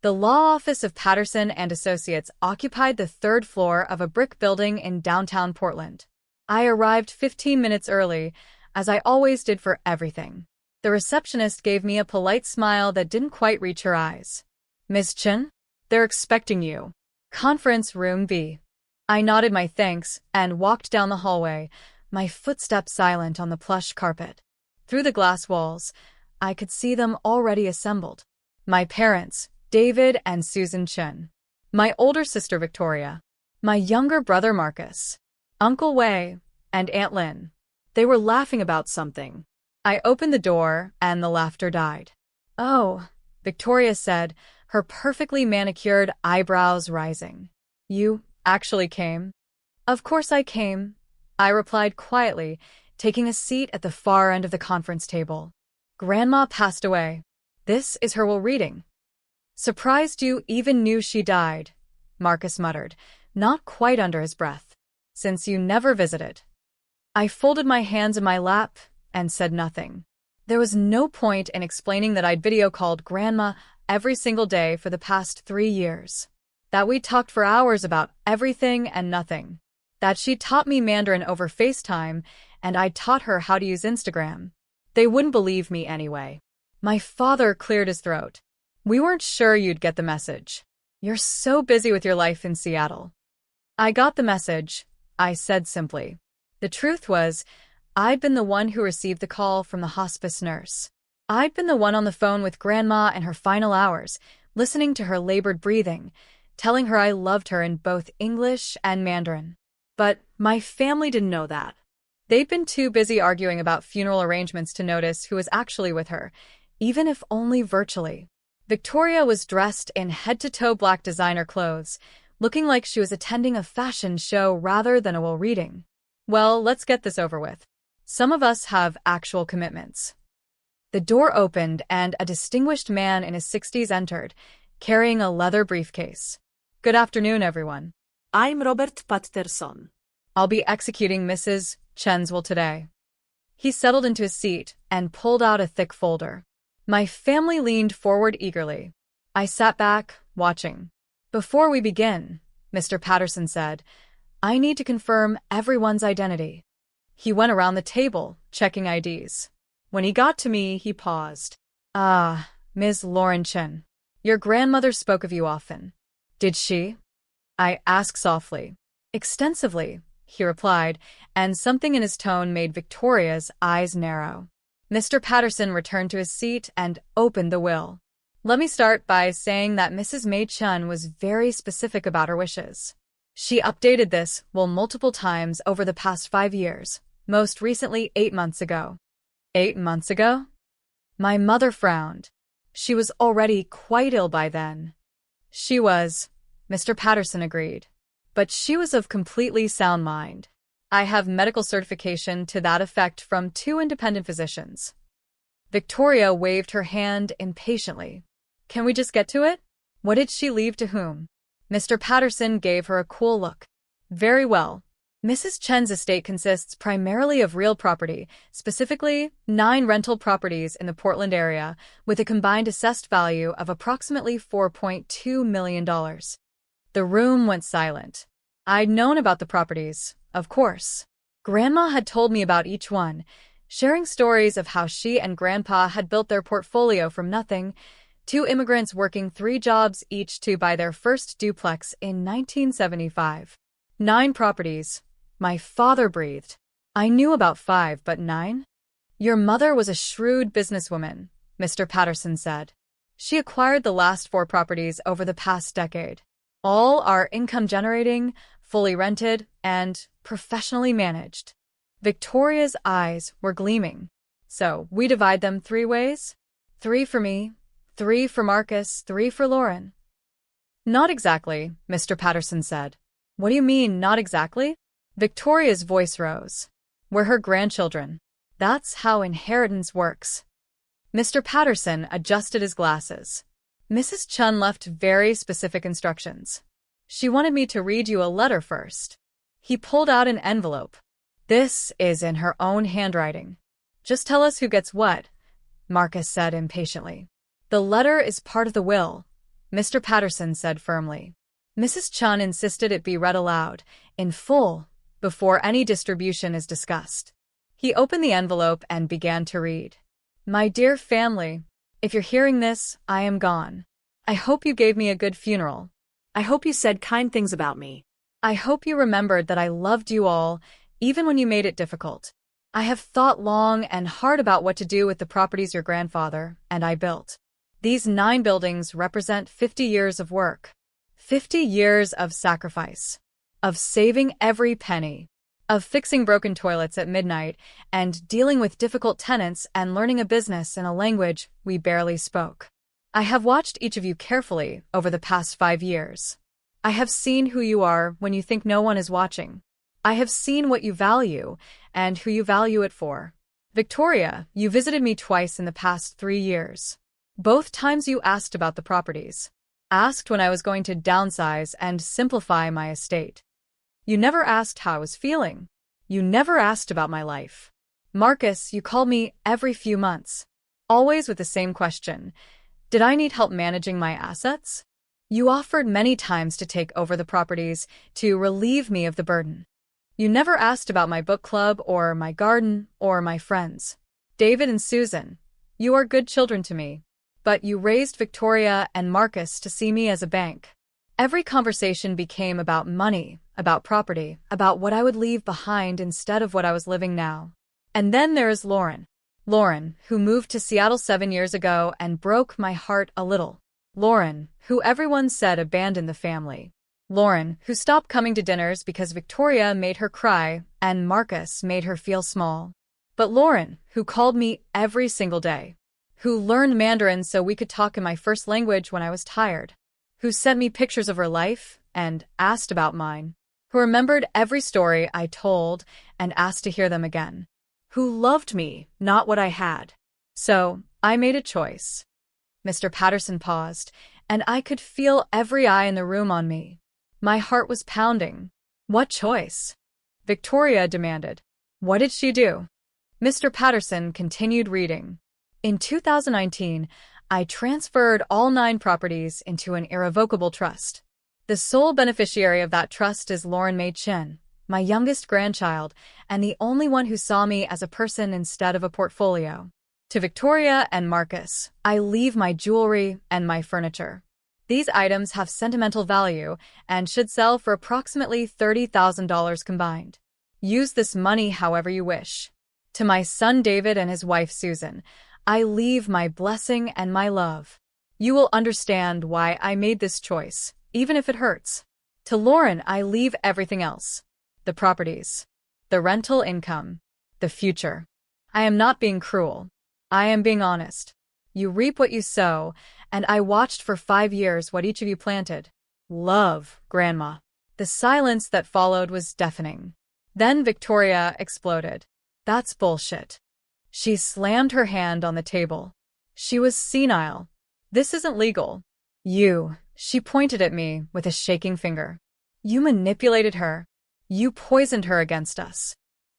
The law office of Patterson and Associates occupied the third floor of a brick building in downtown Portland. I arrived 15 minutes early, as I always did for everything. The receptionist gave me a polite smile that didn't quite reach her eyes. "Ms. Chen? They're expecting you. Conference room B." I nodded my thanks and walked down the hallway, my footsteps silent on the plush carpet. Through the glass walls, I could see them already assembled. My parents, David and Susan Chen. My older sister Victoria. My younger brother Marcus. Uncle Wei, and Aunt Lynn. They were laughing about something. I opened the door, and the laughter died. "Oh," Victoria said, her perfectly manicured eyebrows rising. "You actually came?" "Of course I came," I replied quietly, taking a seat at the far end of the conference table. "Grandma passed away. This is her will reading." "Surprised you even knew she died," Marcus muttered, not quite under his breath. "Since you never visited." I folded my hands in my lap and said nothing. There was no point in explaining that I'd video called Grandma every single day for the past 3 years. That we talked for hours about everything and nothing. That she taught me Mandarin over FaceTime and I taught her how to use Instagram. They wouldn't believe me anyway. My father cleared his throat. "We weren't sure you'd get the message. You're so busy with your life in Seattle." "I got the message," I said simply. The truth was, I'd been the one who received the call from the hospice nurse. I'd been the one on the phone with Grandma in her final hours, listening to her labored breathing, telling her I loved her in both English and Mandarin. But my family didn't know that. They'd been too busy arguing about funeral arrangements to notice who was actually with her, even if only virtually. Victoria was dressed in head-to-toe black designer clothes, looking like she was attending a fashion show rather than a will reading. Well, let's get this over with. Some of us have actual commitments. The door opened and a distinguished man in his 60s entered, carrying a leather briefcase. "Good afternoon, everyone. I'm Robert Patterson. I'll be executing Mrs. Chen's will today." He settled into his seat and pulled out a thick folder. My family leaned forward eagerly. I sat back, watching. "Before we begin," Mr. Patterson said, "I need to confirm everyone's identity." He went around the table, checking IDs. When he got to me, he paused. "Ah, Ms. Lauren Chen. Your grandmother spoke of you often." "Did she?" I asked softly. "Extensively," he replied, and something in his tone made Victoria's eyes narrow. Mr. Patterson returned to his seat and opened the will. "Let me start by saying that Mrs. Mei Chen was very specific about her wishes. She updated this will multiple times over the past 5 years, most recently 8 months ago." 8 months ago? My mother frowned. She was already quite ill by then. "She was," Mr. Patterson agreed. "But she was of completely sound mind. I have medical certification to that effect from 2 independent physicians." Victoria waved her hand impatiently. "Can we just get to it? What did she leave to whom?" Mr. Patterson gave her a cool look. "Very well. Mrs. Chen's estate consists primarily of real property, specifically 9 rental properties in the Portland area, with a combined assessed value of approximately $4.2 million. The room went silent. I'd known about the properties, of course. Grandma had told me about each one, sharing stories of how she and Grandpa had built their portfolio from nothing, 2 immigrants working 3 jobs each to buy their first duplex in 1975. 9 properties. My father breathed. "I knew about 5, but 9? Your mother was a shrewd businesswoman," Mr. Patterson said. "She acquired the last 4 properties over the past decade. All are income-generating, fully rented, and professionally managed." Victoria's eyes were gleaming. "So, we divide them 3 ways? 3 for me, 3 for Marcus, 3 for Lauren." "Not exactly," Mr. Patterson said. "What do you mean, not exactly?" Victoria's voice rose. "We're her grandchildren. That's how inheritance works." Mr. Patterson adjusted his glasses. "Mrs. Chen left very specific instructions. She wanted me to read you a letter first." He pulled out an envelope. "This is in her own handwriting." "Just tell us who gets what," Marcus said impatiently. "The letter is part of the will," Mr. Patterson said firmly. Mrs. Chun insisted it be read aloud, in full, before any distribution is discussed. He opened the envelope and began to read. My dear family, if you're hearing this, I am gone. I hope you gave me a good funeral. I hope you said kind things about me. I hope you remembered that I loved you all, even when you made it difficult. I have thought long and hard about what to do with the properties your grandfather and I built. These 9 buildings represent 50 years of work. 50 years of sacrifice. Of saving every penny. Of fixing broken toilets at midnight and dealing with difficult tenants and learning a business in a language we barely spoke. I have watched each of you carefully over the past 5 years. I have seen who you are when you think no one is watching. I have seen what you value and who you value it for. Victoria, you visited me twice in the past 3 years. Both times you asked about the properties. Asked when I was going to downsize and simplify my estate. You never asked how I was feeling. You never asked about my life. Marcus, you called me every few months. Always with the same question. Did I need help managing my assets? You offered many times to take over the properties, to relieve me of the burden. You never asked about my book club or my garden or my friends. David and Susan, you are good children to me. But you raised Victoria and Marcus to see me as a bank. Every conversation became about money, about property, about what I would leave behind instead of what I was living now. And then there is Lauren. Lauren, who moved to Seattle 7 years ago and broke my heart a little. Lauren, who everyone said abandoned the family. Lauren, who stopped coming to dinners because Victoria made her cry and Marcus made her feel small. But Lauren, who called me every single day. Who learned Mandarin so we could talk in my first language when I was tired. Who sent me pictures of her life and asked about mine. Who remembered every story I told and asked to hear them again. Who loved me, not what I had. So, I made a choice. Mr. Patterson paused, and I could feel every eye in the room on me. My heart was pounding. What choice? Victoria demanded. What did she do? Mr. Patterson continued reading. In 2019, I transferred all 9 properties into an irrevocable trust. The sole beneficiary of that trust is Lauren May Chin, my youngest grandchild, and the only one who saw me as a person instead of a portfolio. To Victoria and Marcus, I leave my jewelry and my furniture. These items have sentimental value and should sell for approximately $30,000 combined. Use this money however you wish. To my son David and his wife Susan, I leave my blessing and my love. You will understand why I made this choice, even if it hurts. To Lauren, I leave everything else. The properties. The rental income. The future. I am not being cruel. I am being honest. You reap what you sow, and I watched for 5 years what each of you planted. Love, Grandma. The silence that followed was deafening. Then Victoria exploded. That's bullshit. She slammed her hand on the table. She was senile. This isn't legal. She pointed at me with a shaking finger. You manipulated her. You poisoned her against us.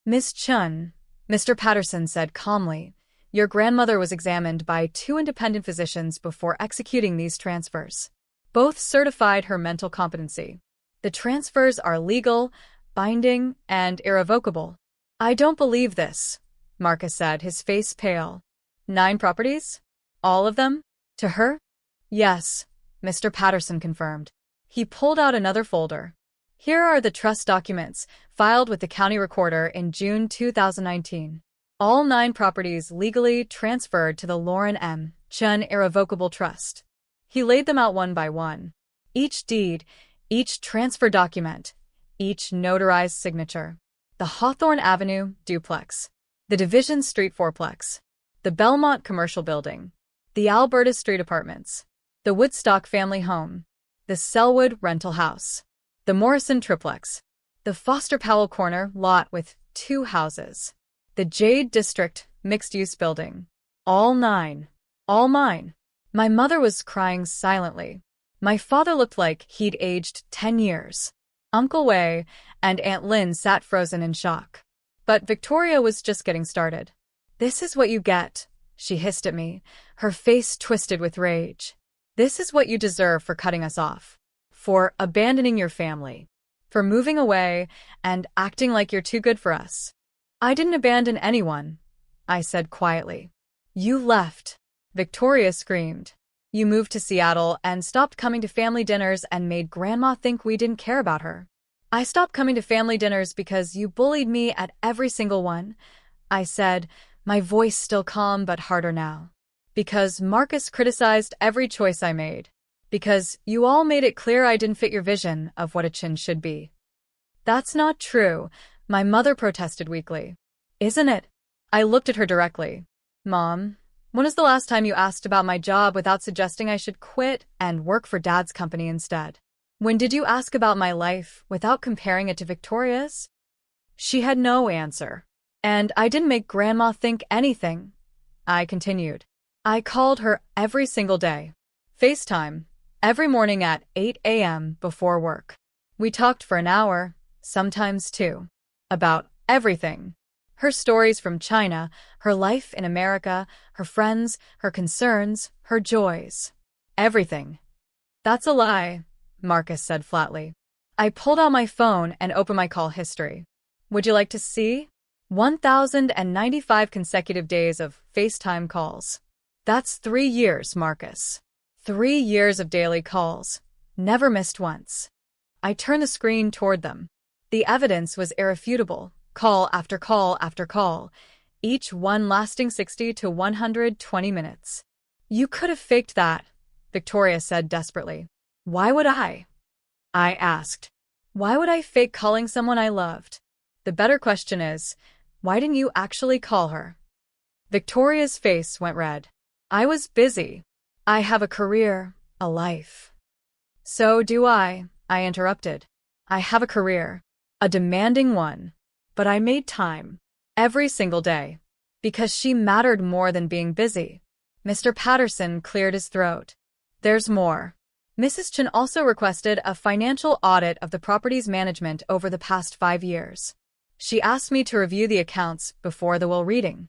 Miss Chun, Mr. Patterson said calmly, your grandmother was examined by 2 independent physicians before executing these transfers. Both certified her mental competency. The transfers are legal, binding, and irrevocable. I don't believe this, Marcus said, his face pale. 9 properties? All of them? To her? Yes, Mr. Patterson confirmed. He pulled out another folder. Here are the trust documents, filed with the county recorder in June 2019. All 9 properties legally transferred to the Lauren M. Chun Irrevocable Trust. He laid them out one by one. Each deed, each transfer document, each notarized signature. The Hawthorne Avenue duplex. The Division Street fourplex, the Belmont Commercial Building, the Alberta Street Apartments, the Woodstock Family Home, the Selwood Rental House, the Morrison Triplex, the Foster Powell Corner lot with 2 houses, the Jade District Mixed-Use Building. All 9. All mine. My mother was crying silently. My father looked like he'd aged 10 years. Uncle Wei and Aunt Lynn sat frozen in shock. But Victoria was just getting started. This is what you get, she hissed at me, her face twisted with rage. This is what you deserve for cutting us off, for abandoning your family, for moving away and acting like you're too good for us." "I didn't abandon anyone," I said quietly. "You left," Victoria screamed. "You moved to Seattle and stopped coming to family dinners and made Grandma think we didn't care about her." "I stopped coming to family dinners because you bullied me at every single one," I said, my voice still calm but harder now. "Because Marcus criticized every choice I made. Because you all made it clear I didn't fit your vision of what a Chin should be." "That's not true," my mother protested weakly. "Isn't it?" I looked at her directly. "Mom, when was the last time you asked about my job without suggesting I should quit and work for Dad's company instead? When did you ask about my life without comparing it to Victoria's?" She had no answer. "And I didn't make Grandma think anything," I continued. "I called her every single day. FaceTime, every morning at 8 a.m. before work. We talked for an hour, sometimes two, about everything. Her stories from China, her life in America, her friends, her concerns, her joys. Everything." "That's a lie," Marcus said flatly. I pulled out my phone and opened my call history. "Would you like to see?" 1,095 consecutive days of FaceTime calls. That's 3 years, Marcus. 3 years of daily calls. Never missed once. I turned the screen toward them. The evidence was irrefutable. Call after call after call, each one lasting 60 to 120 minutes. "You could have faked that," Victoria said desperately. "Why would I?" I asked. "Why would I fake calling someone I loved? The better question is, why didn't you actually call her?" Victoria's face went red. "I was busy. I have a career, a life." "So do I interrupted. "I have a career, a demanding one. But I made time. Every single day. Because she mattered more than being busy." Mr. Patterson cleared his throat. "There's more. Mrs. Chin also requested a financial audit of the property's management over the past 5 years. She asked me to review the accounts before the will reading."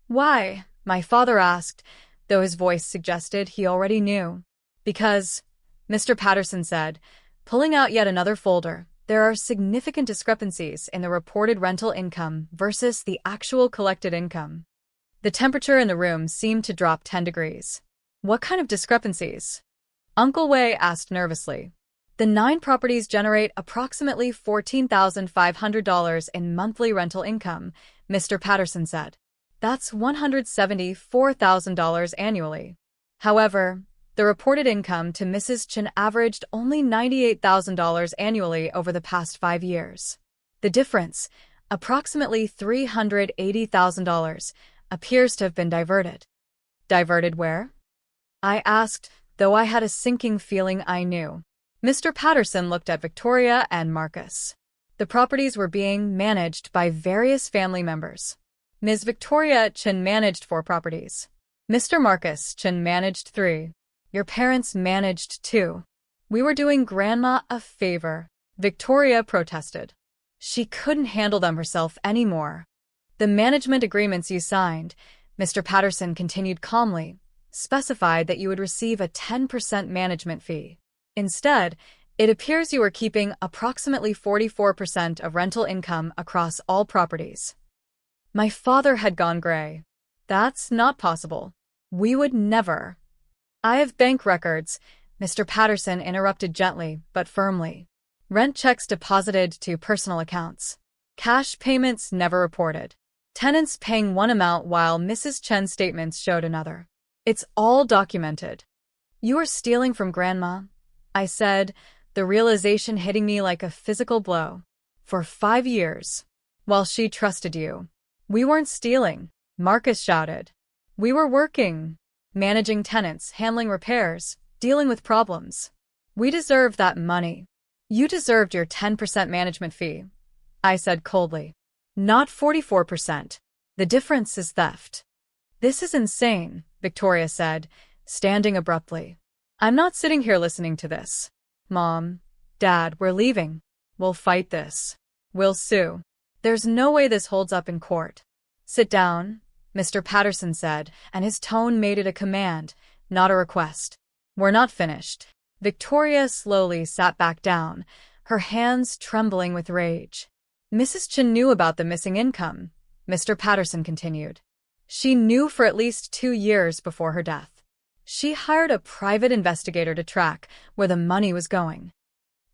"Why?" my father asked, though his voice suggested he already knew. "Because," Mr. Patterson said, pulling out yet another folder, "there are significant discrepancies in the reported rental income versus the actual collected income." The temperature in the room seemed to drop 10 degrees. "What kind of discrepancies?" Uncle Wei asked nervously. "The 9 properties generate approximately $14,500 in monthly rental income," Mr. Patterson said. "That's $174,000 annually. However, the reported income to Mrs. Chin averaged only $98,000 annually over the past 5 years. The difference, approximately $380,000, appears to have been diverted." "Diverted where?" I asked, though I had a sinking feeling I knew. Mr. Patterson looked at Victoria and Marcus. The properties were being managed by various family members. Ms. Victoria Chin managed 4 properties. Mr. Marcus Chin managed 3. Your parents managed 2. We were doing Grandma a favor, Victoria protested. She couldn't handle them herself anymore. "The management agreements you signed," Mr. Patterson continued calmly, "specified that you would receive a 10% management fee. Instead, it appears you are keeping approximately 44% of rental income across all properties." My father had gone gray. "That's not possible. We would never." "I have bank records," Mr. Patterson interrupted gently but firmly. "Rent checks deposited to personal accounts. Cash payments never reported. Tenants paying one amount while Mrs. Chen's statements showed another. It's all documented." "You are stealing from Grandma," I said, the realization hitting me like a physical blow. "For 5 years. While she trusted you." "We weren't stealing," Marcus shouted. "We were working. Managing tenants, handling repairs, dealing with problems. We deserve that money." "You deserved your 10% management fee," I said coldly. "Not 44%. The difference is theft." "This is insane," Victoria said, standing abruptly. "I'm not sitting here listening to this. Mom, Dad, we're leaving. We'll fight this. We'll sue. There's no way this holds up in court." "Sit down," Mr. Patterson said, and his tone made it a command, not a request. We're not finished. Victoria slowly sat back down, her hands trembling with rage. Mrs. Chen knew about the missing income, Mr. Patterson continued. She knew for at least 2 years before her death. She hired a private investigator to track where the money was going.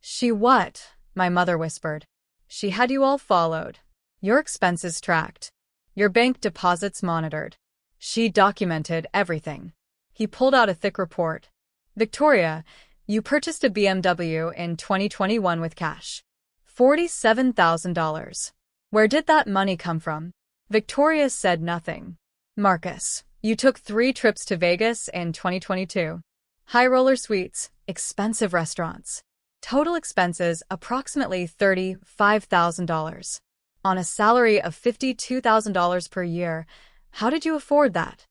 She what? My mother whispered. She had you all followed. Your expenses tracked. Your bank deposits monitored. She documented everything. He pulled out a thick report. Victoria, you purchased a BMW in 2021 with cash. $47,000. Where did that money come from? Victoria said nothing. Marcus, you took 3 trips to Vegas in 2022. High roller suites, expensive restaurants. Total expenses approximately $35,000. On a salary of $52,000 per year, how did you afford that?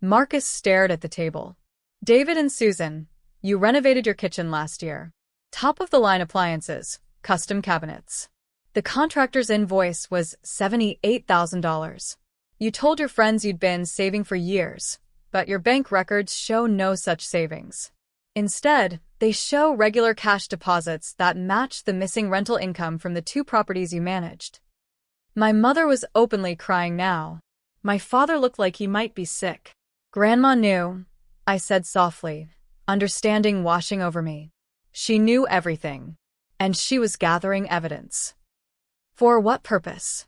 Marcus stared at the table. David and Susan, you renovated your kitchen last year. Top-of-the-line appliances, custom cabinets. The contractor's invoice was $78,000. You told your friends you'd been saving for years, but your bank records show no such savings. Instead, they show regular cash deposits that match the missing rental income from the 2 properties you managed. My mother was openly crying now. My father looked like he might be sick. Grandma knew, I said softly, understanding washing over me. She knew everything, and she was gathering evidence. For what purpose?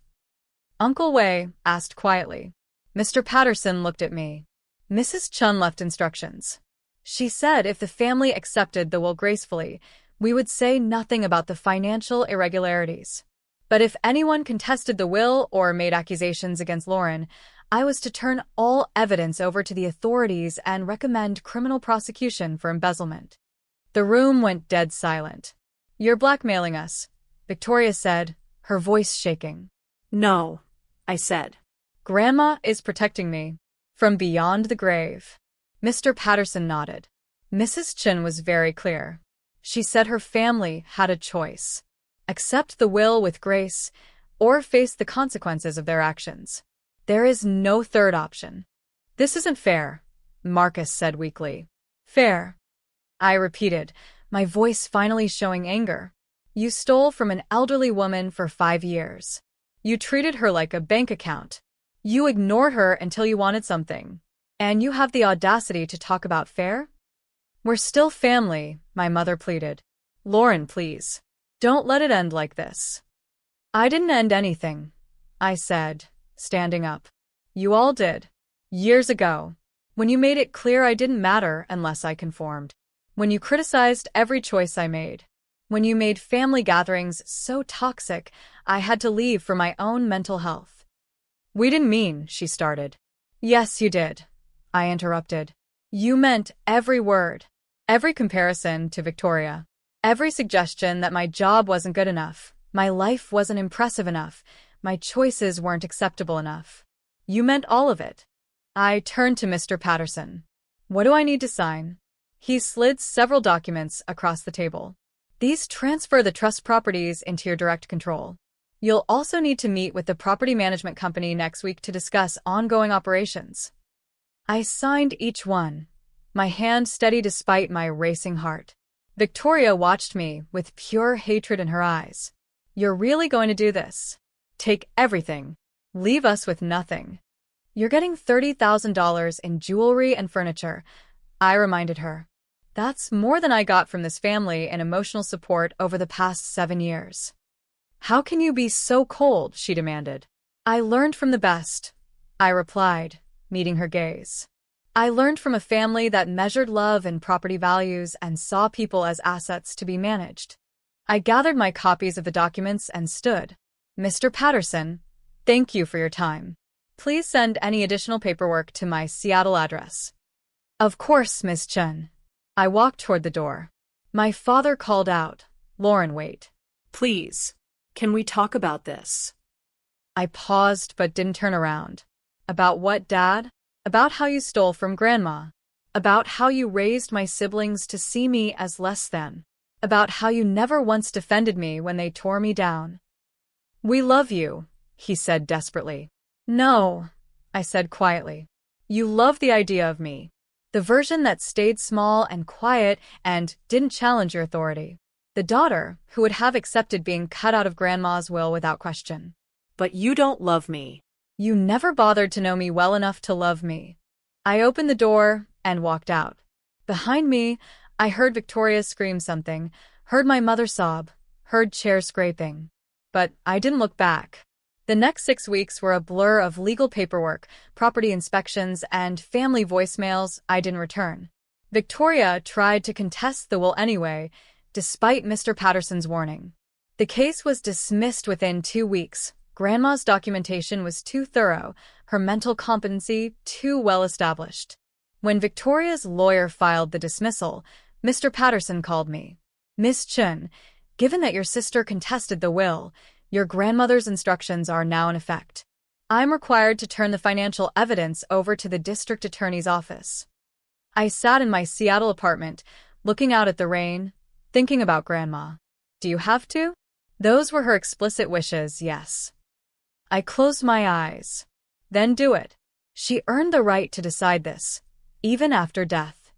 Uncle Wei asked quietly. Mr. Patterson looked at me. Mrs. Chen left instructions. She said if the family accepted the will gracefully, we would say nothing about the financial irregularities. But if anyone contested the will or made accusations against Lauren, I was to turn all evidence over to the authorities and recommend criminal prosecution for embezzlement. The room went dead silent. You're blackmailing us, Victoria said, her voice shaking. No, I said. Grandma is protecting me. From beyond the grave. Mr. Patterson nodded. Mrs. Chen was very clear. She said her family had a choice. Accept the will with grace, or face the consequences of their actions. There is no third option. This isn't fair, Marcus said weakly. Fair? I repeated, my voice finally showing anger. You stole from an elderly woman for 5 years. You treated her like a bank account. You ignored her until you wanted something. And you have the audacity to talk about fair? We're still family, my mother pleaded. Lauren, please. Don't let it end like this. I didn't end anything, I said, standing up. You all did. Years ago. When you made it clear I didn't matter unless I conformed. When you criticized every choice I made. When you made family gatherings so toxic, I had to leave for my own mental health. We didn't mean, she started. Yes, you did, I interrupted. You meant every word, every comparison to Victoria, every suggestion that my job wasn't good enough, my life wasn't impressive enough, my choices weren't acceptable enough. You meant all of it. I turned to Mr. Patterson. What do I need to sign? He slid several documents across the table. These transfer the trust properties into your direct control. You'll also need to meet with the property management company next week to discuss ongoing operations. I signed each one, my hand steady despite my racing heart. Victoria watched me with pure hatred in her eyes. You're really going to do this? Take everything. Leave us with nothing. You're getting $30,000 in jewelry and furniture, I reminded her. That's more than I got from this family in emotional support over the past 7 years. How can you be so cold? She demanded. I learned from the best, I replied, meeting her gaze. I learned from a family that measured love and property values and saw people as assets to be managed. I gathered my copies of the documents and stood. Mr. Patterson, thank you for your time. Please send any additional paperwork to my Seattle address. Of course, Ms. Chen. I walked toward the door. My father called out, Lauren, wait. Please, can we talk about this? I paused but didn't turn around. About what, Dad? About how you stole from Grandma. About how you raised my siblings to see me as less than. About how you never once defended me when they tore me down. We love you, he said desperately. No, I said quietly. You love the idea of me. The version that stayed small and quiet and didn't challenge your authority. The daughter who would have accepted being cut out of Grandma's will without question. But you don't love me. You never bothered to know me well enough to love me. I opened the door and walked out. Behind me, I heard Victoria scream something, heard my mother sob, heard chairs scraping. But I didn't look back. The next 6 weeks were a blur of legal paperwork, property inspections, and family voicemails I didn't return. Victoria tried to contest the will anyway, despite Mr. Patterson's warning. The case was dismissed within 2 weeks. Grandma's documentation was too thorough, her mental competency too well established. When Victoria's lawyer filed the dismissal, Mr. Patterson called me. Miss Chun, given that your sister contested the will, your grandmother's instructions are now in effect. I'm required to turn the financial evidence over to the district attorney's office. I sat in my Seattle apartment, looking out at the rain, thinking about Grandma. Do you have to? Those were her explicit wishes, yes. I closed my eyes. Then do it. She earned the right to decide this, even after death.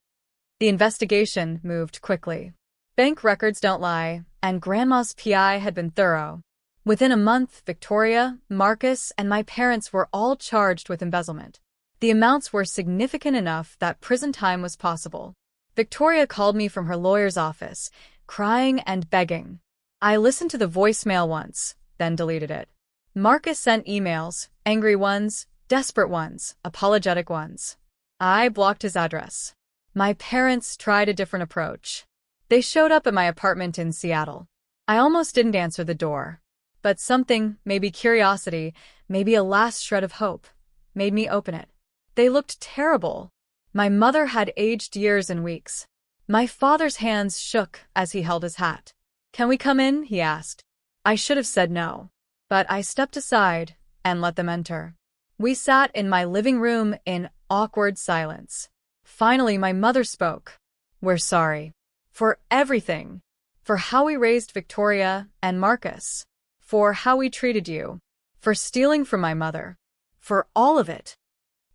The investigation moved quickly. Bank records don't lie, and Grandma's PI had been thorough. Within a month, Victoria, Marcus, and my parents were all charged with embezzlement. The amounts were significant enough that prison time was possible. Victoria called me from her lawyer's office, crying and begging. I listened to the voicemail once, then deleted it. Marcus sent emails, angry ones, desperate ones, apologetic ones. I blocked his address. My parents tried a different approach. They showed up at my apartment in Seattle. I almost didn't answer the door. But something, maybe curiosity, maybe a last shred of hope, made me open it. They looked terrible. My mother had aged years and weeks. My father's hands shook as he held his hat. Can we come in? He asked. I should have said no. But I stepped aside and let them enter. We sat in my living room in awkward silence. Finally, my mother spoke. We're sorry. For everything. For how we raised Victoria and Marcus. For how we treated you. For stealing from my mother. For all of it.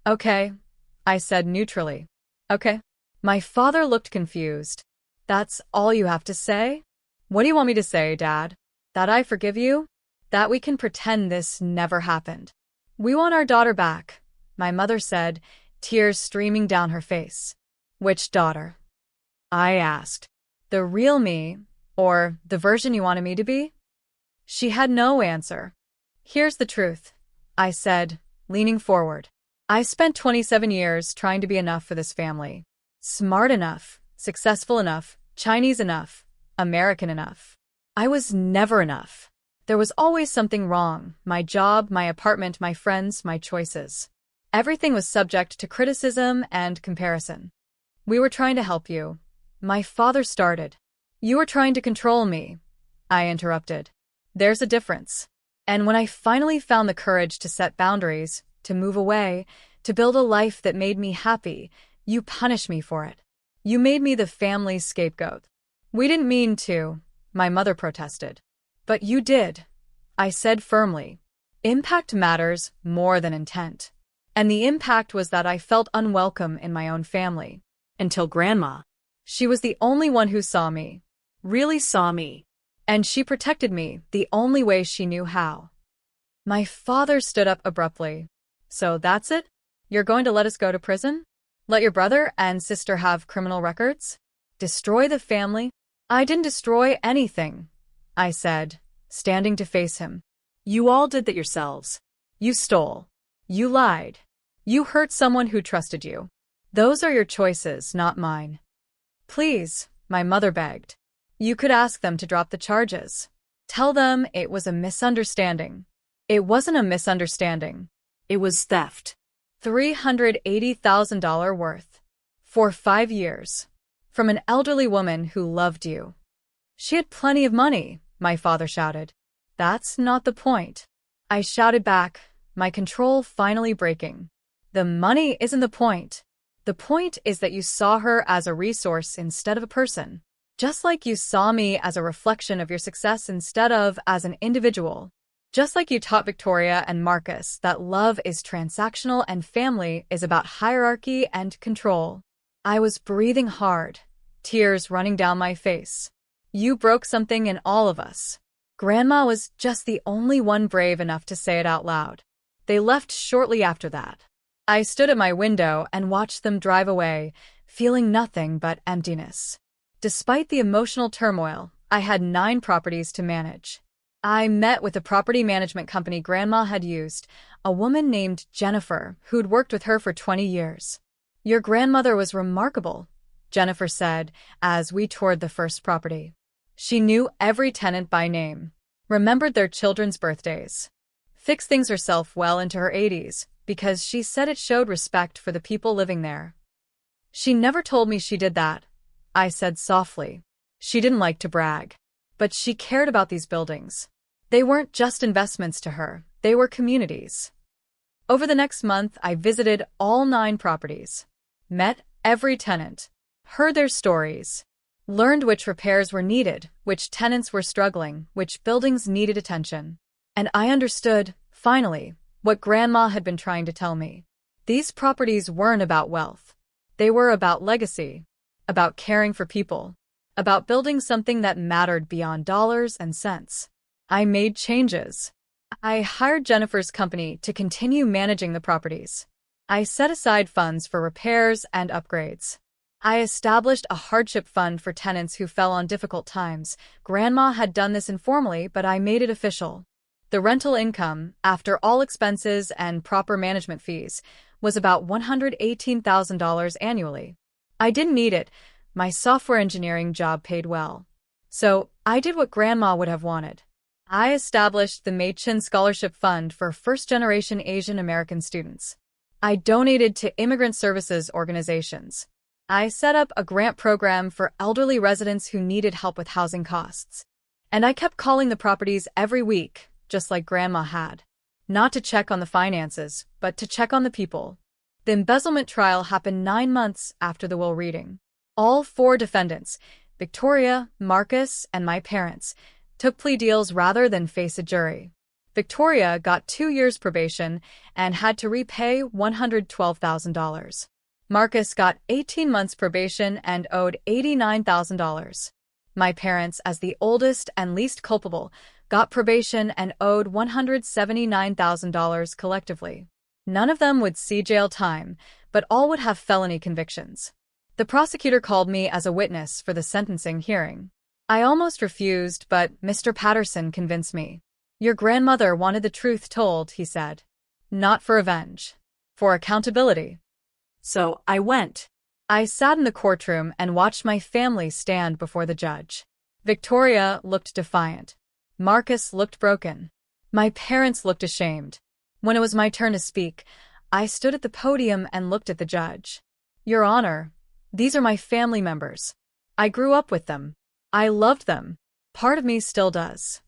Okay, I said neutrally. Okay. My father looked confused. That's all you have to say? What do you want me to say, Dad? That I forgive you? That we can pretend this never happened? We want our daughter back, my mother said, tears streaming down her face. Which daughter? I asked. The real me, or the version you wanted me to be? She had no answer. Here's the truth, I said, leaning forward. I spent 27 years trying to be enough for this family. Smart enough, successful enough, Chinese enough, American enough. I was never enough. There was always something wrong. My job, my apartment, my friends, my choices. Everything was subject to criticism and comparison. We were trying to help you. My father started. You were trying to control me. I interrupted. There's a difference. And when I finally found the courage to set boundaries, to move away, to build a life that made me happy, you punished me for it. You made me the family's scapegoat. We didn't mean to, my mother protested. But you did, I said firmly. Impact matters more than intent. And the impact was that I felt unwelcome in my own family. Until Grandma. She was the only one who saw me. Really saw me. And she protected me the only way she knew how. My father stood up abruptly. So that's it? You're going to let us go to prison? Let your brother and sister have criminal records? Destroy the family? I didn't destroy anything, I said, standing to face him. You all did that yourselves. You stole. You lied. You hurt someone who trusted you. Those are your choices, not mine. Please, my mother begged. You could ask them to drop the charges. Tell them it was a misunderstanding. It wasn't a misunderstanding. It was theft. $380,000 worth. For 5 years. From an elderly woman who loved you. She had plenty of money, my father shouted. That's not the point. I shouted back, my control finally breaking. The money isn't the point. The point is that you saw her as a resource instead of a person. Just like you saw me as a reflection of your success instead of as an individual. Just like you taught Victoria and Marcus that love is transactional and family is about hierarchy and control. I was breathing hard, tears running down my face. You broke something in all of us. Grandma was just the only one brave enough to say it out loud. They left shortly after that. I stood at my window and watched them drive away, feeling nothing but emptiness. Despite the emotional turmoil, I had 9 properties to manage. I met with the property management company Grandma had used, a woman named Jennifer, who'd worked with her for 20 years. Your grandmother was remarkable, Jennifer said as we toured the first property. She knew every tenant by name, remembered their children's birthdays, fixed things herself well into her 80s because she said it showed respect for the people living there. She never told me she did that, I said softly. She didn't like to brag, but she cared about these buildings. They weren't just investments to her, they were communities. Over the next month, I visited all 9 properties, met every tenant, heard their stories, learned which repairs were needed, which tenants were struggling, which buildings needed attention. And I understood, finally, what Grandma had been trying to tell me. These properties weren't about wealth. They were about legacy, about caring for people, about building something that mattered beyond dollars and cents. I made changes. I hired Jennifer's company to continue managing the properties. I set aside funds for repairs and upgrades. I established a hardship fund for tenants who fell on difficult times. Grandma had done this informally, but I made it official. The rental income, after all expenses and proper management fees, was about $118,000 annually. I didn't need it. My software engineering job paid well. So I did what Grandma would have wanted. I established the Machen Scholarship Fund for first-generation Asian American students. I donated to immigrant services organizations. I set up a grant program for elderly residents who needed help with housing costs. And I kept calling the properties every week, just like Grandma had. Not to check on the finances, but to check on the people. The embezzlement trial happened 9 months after the will reading. All 4 defendants, Victoria, Marcus, and my parents, took plea deals rather than face a jury. Victoria got 2 years probation and had to repay $112,000. Marcus got 18 months probation and owed $89,000. My parents, as the oldest and least culpable, got probation and owed $179,000 collectively. None of them would see jail time, but all would have felony convictions. The prosecutor called me as a witness for the sentencing hearing. I almost refused, but Mr. Patterson convinced me. Your grandmother wanted the truth told, he said. Not for revenge. For accountability. So I went. I sat in the courtroom and watched my family stand before the judge. Victoria looked defiant. Marcus looked broken. My parents looked ashamed. When it was my turn to speak, I stood at the podium and looked at the judge. Your Honor, these are my family members. I grew up with them. I loved them. Part of me still does.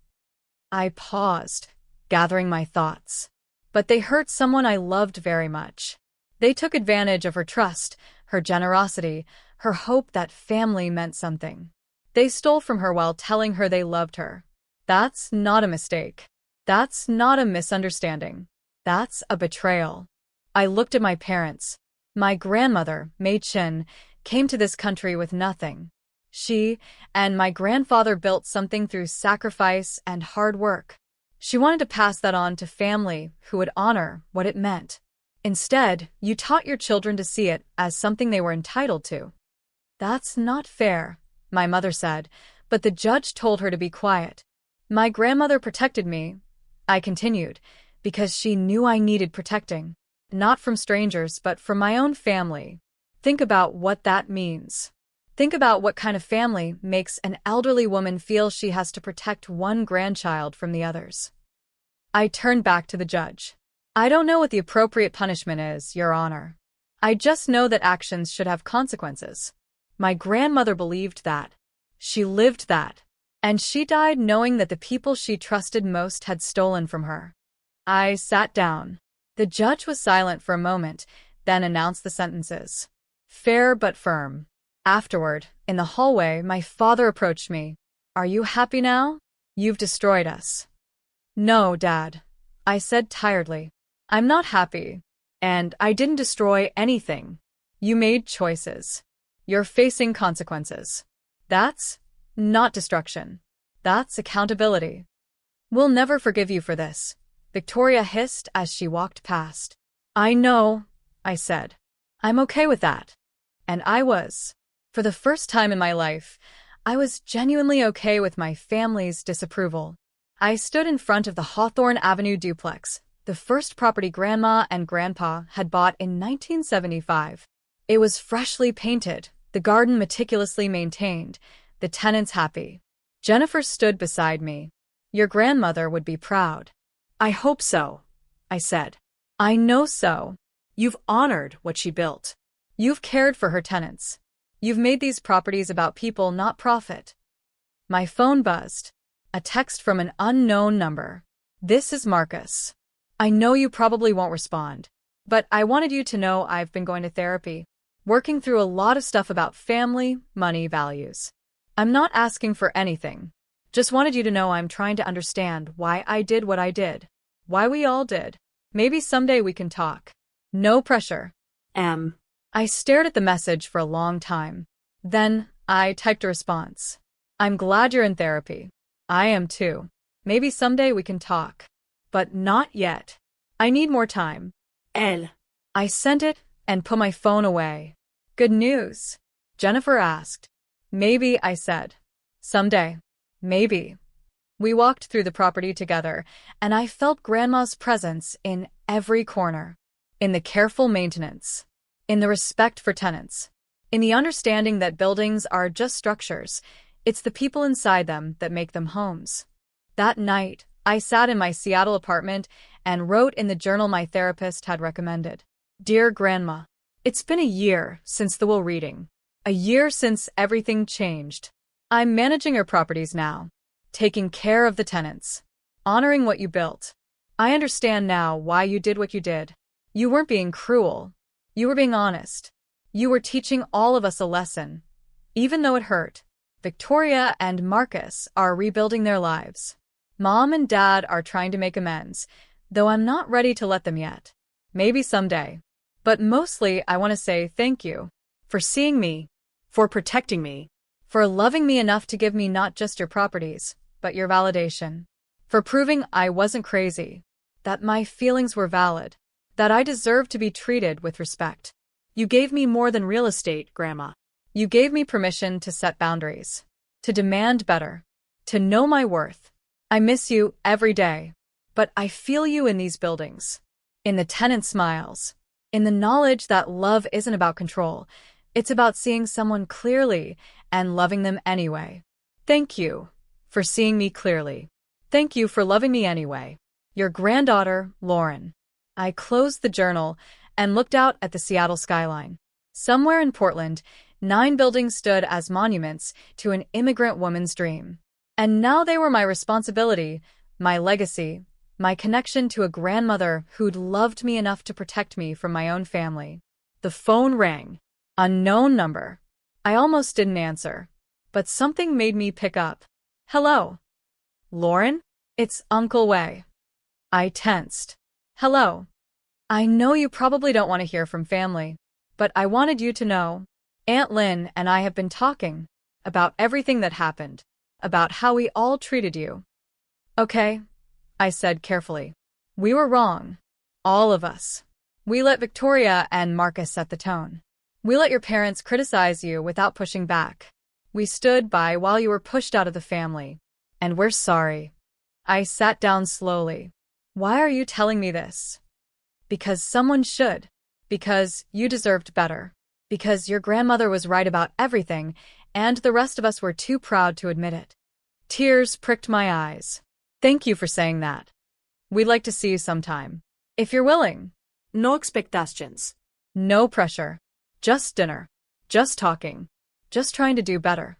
I paused, gathering my thoughts. But they hurt someone I loved very much. They took advantage of her trust, her generosity, her hope that family meant something. They stole from her while telling her they loved her. That's not a mistake. That's not a misunderstanding. That's a betrayal. I looked at my parents. My grandmother, Mei Chin, came to this country with nothing. She and my grandfather built something through sacrifice and hard work. She wanted to pass that on to family who would honor what it meant. Instead, you taught your children to see it as something they were entitled to. That's not fair, my mother said, but the judge told her to be quiet. My grandmother protected me, I continued, because she knew I needed protecting. Not from strangers, but from my own family. Think about what that means. Think about what kind of family makes an elderly woman feel she has to protect one grandchild from the others. I turned back to the judge. I don't know what the appropriate punishment is, Your Honor. I just know that actions should have consequences. My grandmother believed that. She lived that. And she died knowing that the people she trusted most had stolen from her. I sat down. The judge was silent for a moment, then announced the sentences. Fair but firm. Afterward, in the hallway, my father approached me. Are you happy now? You've destroyed us. No, Dad, I said tiredly. I'm not happy. And I didn't destroy anything. You made choices. You're facing consequences. That's not destruction. That's accountability. We'll never forgive you for this, Victoria hissed as she walked past. I know, I said. I'm okay with that. And I was. For the first time in my life, I was genuinely okay with my family's disapproval. I stood in front of the Hawthorne Avenue duplex, the first property Grandma and Grandpa had bought in 1975. It was freshly painted, the garden meticulously maintained, the tenants happy. Jennifer stood beside me. Your grandmother would be proud. I hope so, I said. I know so. You've honored what she built. You've cared for her tenants. You've made these properties about people, not profit. My phone buzzed. A text from an unknown number. This is Marcus. I know you probably won't respond, but I wanted you to know I've been going to therapy, working through a lot of stuff about family, money, values. I'm not asking for anything. Just wanted you to know I'm trying to understand why I did what I did. Why we all did. Maybe someday we can talk. No pressure. I stared at the message for a long time. Then, I typed a response. I'm glad you're in therapy. I am too. Maybe someday we can talk. But not yet. I need more time. I sent it and put my phone away. Good news? Jennifer asked. Maybe, I said. Someday. Maybe. We walked through the property together, and I felt Grandma's presence in every corner. In the careful maintenance. In the respect for tenants. In the understanding that buildings are just structures. It's the people inside them that make them homes. That night, I sat in my Seattle apartment and wrote in the journal my therapist had recommended. Dear Grandma, it's been a year since the will reading. A year since everything changed. I'm managing your properties now. Taking care of the tenants. Honoring what you built. I understand now why you did what you did. You weren't being cruel. You were being honest. You were teaching all of us a lesson. Even though it hurt. Victoria and Marcus are rebuilding their lives. Mom and Dad are trying to make amends, though I'm not ready to let them yet. Maybe someday. But mostly I want to say thank you. For seeing me. For protecting me. For loving me enough to give me not just your properties, but your validation. For proving I wasn't crazy. That my feelings were valid. That I deserved to be treated with respect. You gave me more than real estate, Grandma. You gave me permission to set boundaries. To demand better. To know my worth. I miss you every day. But I feel you in these buildings. In the tenant smiles. In the knowledge that love isn't about control. It's about seeing someone clearly and loving them anyway. Thank you for seeing me clearly. Thank you for loving me anyway. Your granddaughter, Lauren. I closed the journal and looked out at the Seattle skyline. Somewhere in Portland, 9 buildings stood as monuments to an immigrant woman's dream. And now they were my responsibility, my legacy, my connection to a grandmother who'd loved me enough to protect me from my own family. The phone rang. Unknown number. I almost didn't answer. But something made me pick up. Hello? Lauren? It's Uncle Wei. I tensed. Hello. I know you probably don't want to hear from family, but I wanted you to know. Aunt Lynn and I have been talking about everything that happened, about how we all treated you. Okay, I said carefully. We were wrong. All of us. We let Victoria and Marcus set the tone. We let your parents criticize you without pushing back. We stood by while you were pushed out of the family. And we're sorry. I sat down slowly. Why are you telling me this? Because someone should. Because you deserved better. Because your grandmother was right about everything, and the rest of us were too proud to admit it. Tears pricked my eyes. Thank you for saying that. We'd like to see you sometime. If you're willing. No expectations. No pressure. Just dinner. Just talking. Just trying to do better.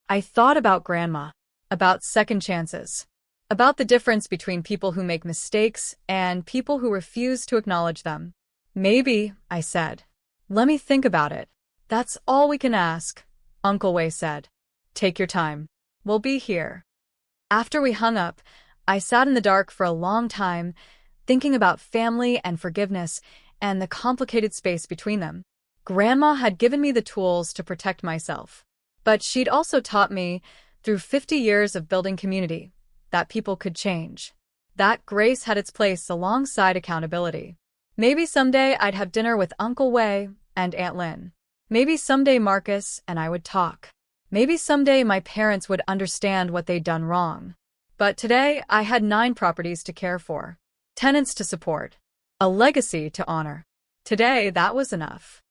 I thought about Grandma. About second chances. About the difference between people who make mistakes and people who refuse to acknowledge them. Maybe, I said. Let me think about it. That's all we can ask, Uncle Wei said. Take your time. We'll be here. After we hung up, I sat in the dark for a long time, thinking about family and forgiveness and the complicated space between them. Grandma had given me the tools to protect myself. But she'd also taught me, through 50 years of building community, that people could change. That grace had its place alongside accountability. Maybe someday I'd have dinner with Uncle Wei and Aunt Lin. Maybe someday Marcus and I would talk. Maybe someday my parents would understand what they'd done wrong. But today I had 9 properties to care for, tenants to support, a legacy to honor. Today that was enough.